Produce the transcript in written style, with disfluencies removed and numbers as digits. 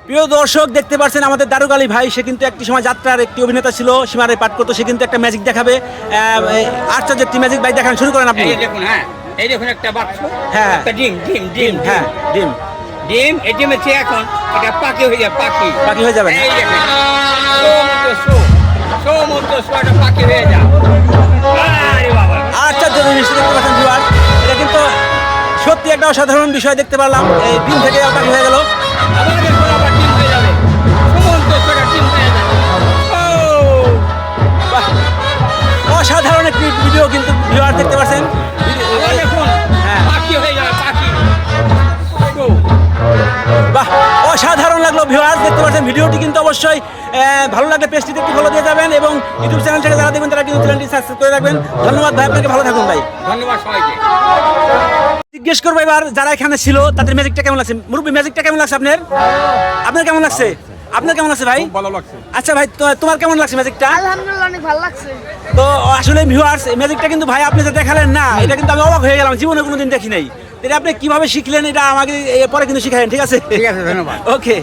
প্রিয় দর্শক, দেখতে পাচ্ছেন আমাদের দারুক আলী ভাই, সে কিন্তু একটি সময় যাত্রার একটি অভিনেতা ছিল, সীমারে পাঠ করতো। সে কিন্তু একটা ম্যাজিক দেখাবে, আশ্চর্য একটি ম্যাজিক। ভাই দেখান, শুরু করেন আপনি। এই দেখুন, হ্যাঁ, এই দেখুন একটা বাক্স, হ্যাঁ, একটা ডিম ডিম ডিম হ্যাঁ, ডিম ডিম, এই ডিমের চেয়ে এখন এটা পাখি হয়ে যায়, পাখি পাখি হয়ে যাবে। এই দেখুন, এটা পাখি হয়ে যায়। আরে বাবা, আশ্চর্য জিনিস দেখতে পাচ্ছেন ভিউয়ার, এটা কিন্তু সত্যি একটা অসাধারণ বিষয় দেখতে পারলাম। এই ডিম থেকে পাখি হয়ে গেল। আবার দেখুন, আবার ডিম হয়ে যাবে, সমস্ত ছোটা ডিম হয়ে যাবে। বাহ, অসাধারণ একটি ভিডিও কিন্তু ভিউয়ার দেখতে পাচ্ছেন। আবার দেখুন, হ্যাঁ, পাখি হয়ে যাবে, পাখি। বাহ, অসাধারণ লাগলো ভিউয়ার্স, দেখতে পাচ্ছেন। ভিডিওটি কিন্তু অবশ্যই ভালো লাগলে পেজটিতে একটি ফলো দিয়ে যাবেন এবং ইউটিউব চ্যানেল থেকে যারা দেখবেন তারা কিন্তু চ্যানেলটি সাবস্ক্রাইব করে রাখবেন। ধন্যবাদ ভাই, আপনাকে ভালো থাকুন ভাই। ধন্যবাদ সবাইকে। জিজ্ঞেস করবো এবার যারা এখানে ছিল তাদের ম্যাজিকটা কেমন লাগছে। মুরব্বী, ম্যাজিকটা কেমন লাগছে আপনার? আপনার কেমন লাগছে? আপনার কেমন লাগছে ভাই? ভালো লাগছে। আচ্ছা ভাই, তোমার কেমন লাগছে ম্যাজিকটা? আলহামদুলিল্লাহ, অনেক ভালো লাগছে। তো আসলে ভিউয়ার্স, এই ম্যাজিকটা কিন্তু ভাই আপনি যে দেখালেন না, এটা কিন্তু আমি অবাক হয়ে গেলাম, জীবনে কোনোদিন দেখি নাই। এটা আপনি কিভাবে শিখলেন এটা আমাকে পরে কিন্তু শিখালেন, ঠিক আছে? ঠিক আছে, ধন্যবাদ। ওকে।